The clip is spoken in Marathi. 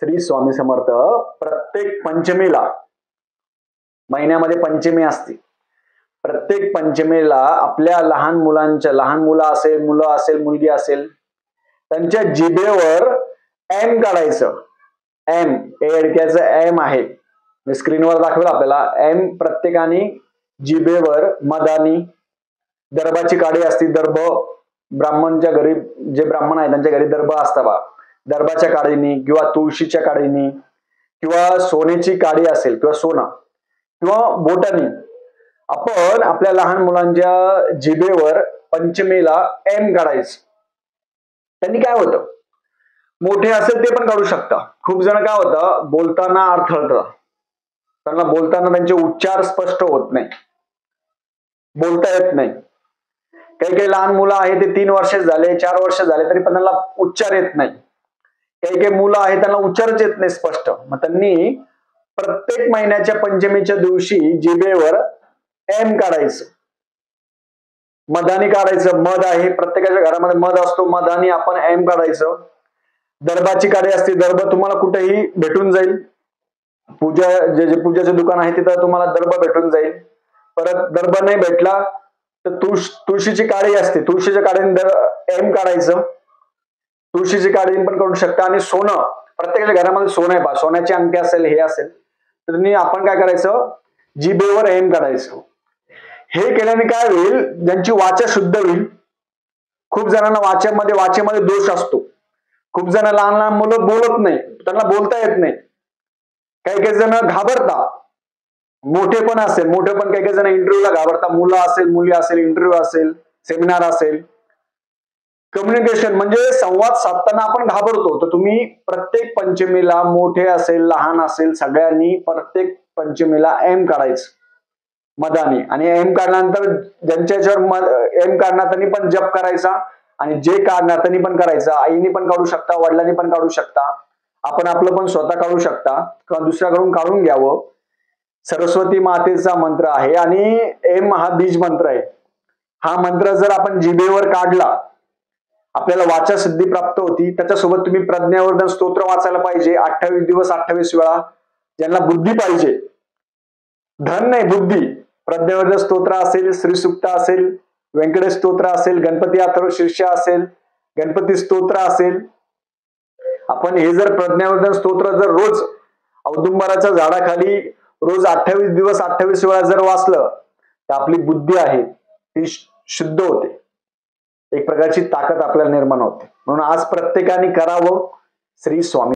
श्री स्वामी समर्थ. प्रत्येक पंचमीला, महिन्यामध्ये पंचमी असते, प्रत्येक पंचमीला आपल्या लहान मुलं असेल, मुलं असेल, मुलगी असेल, त्यांच्या जिभेवर एम काढायचं. एम एडक्याचं एम आहे, मी स्क्रीनवर दाखवेल आपल्याला. एम प्रत्येकाने जिभेवर मधानी, दर्भाची काडी असते, दर्भ ब्राह्मणच्या घरी, जे ब्राह्मण आहे त्यांच्या घरी दर्भ असता बा, दर्भाच्या काडीनी किंवा तुळशीच्या काडीनी किंवा सोन्याची काडी असेल किंवा सोना किंवा बोटानी आपण आपल्या लहान मुलांच्या जिभेवर पंचमीला एम काढायचं. त्यांनी काय होतं, मोठे असेल ते पण काढू शकता. खूप जण काय होतं, बोलताना अडथळतं, त्यांना बोलताना त्यांचे उच्चार स्पष्ट होत नाही, बोलता येत नाही. काही काही लहान मुलं आहे ते 3 वर्ष झाले, 4 वर्ष झाले तरी पण त्यांना उच्चार येत नाही. काही काही मुलं आहे त्यांना उच्चारच येत नाही स्पष्ट. मग त्यांनी प्रत्येक महिन्याच्या पंचमीच्या दिवशी जिभेवर एम काढायचं, मधानी काढायचं. मध आहे, प्रत्येकाच्या घरामध्ये मध असतो, मधानी आपण एम काढायचं. दर्भाची काडी असते, दर्भ तुम्हाला कुठेही भेटून जाईल, जे पूजाचं दुकान आहे तिथं तुम्हाला दर्भ भेटून जाईल. परत दर्भ नाही भेटला तर तुळशीची काडी असते, तुळशीच्या काडीने एम काढायचं. तुळशीची काडी पण करू शकता. आणि सोनं, प्रत्येकाच्या घरामध्ये सोनं आहे बा, सोन्याची अंगठी असेल, हे असेल, तर आपण काय करायचं, जिभेवर एम काढायचं. हे केल्याने काय होईल, ज्यांची वाचा शुद्ध होईल. खूप जणांना वाचेमध्ये दोष असतो. खूप जण लहान लहान मुलं बोलत नाही, त्यांना बोलता येत नाही. काही काही जण घाबरतात, मोठे पण काही काही जण इंटरव्ह्यूला घाबरतात. मुलं असेल, मुली असेल, इंटरव्ह्यू असेल, सेमिनार असेल, कम्युनिकेशन म्हणजे संवाद साधताना आपण घाबरतो. तर तुम्ही प्रत्येक पंचमीला, मोठे असेल, लहान असेल, सगळ्यांनी प्रत्येक पंचमीला एम काढायचं मधानी. आणि एम काढल्यानंतर ज्यांच्या एम काढणार त्यांनी पण जप करायचा, आणि जे काढणार त्यांनी पण करायचं. आईनी पण काढू शकता, वडिलांनी पण काढू शकता, आपण आपलं पण स्वतः काढू शकता किंवा दुसऱ्याकडून काढून घ्यावं. सरस्वती मातेचा मंत्र आहे आणि एम हा बीज मंत्र आहे. हा मंत्र जर आपण जिभेवर काढला, आपल्याला वाचा सिद्धी प्राप्त होती. त्याच्यासोबत तुम्ही प्रज्ञावर्धन स्तोत्र वाचायला पाहिजे 28 दिवस 28 वेळा. ज्यांना बुद्धी पाहिजे, धन नाही बुद्धी, प्रज्ञावर्धन स्तोत्र असेल, श्रीसुक्त असेल, व्यंकटेश स्तोत्र असेल, गणपती अथर्वशीर्ष असेल, गणपती स्तोत्र असेल, आपण हे जर प्रज्ञावर्धन स्तोत्र जर रोज औदुंबराच्या झाडाखाली रोज 28 दिवस 28 वेळा जर वाचलं तर आपली बुद्धी आहे ती शुद्ध होते, एक प्रकारची ताकद आपल्याला निर्माण होते. म्हणून आज प्रत्येकाने करावं. श्री स्वामी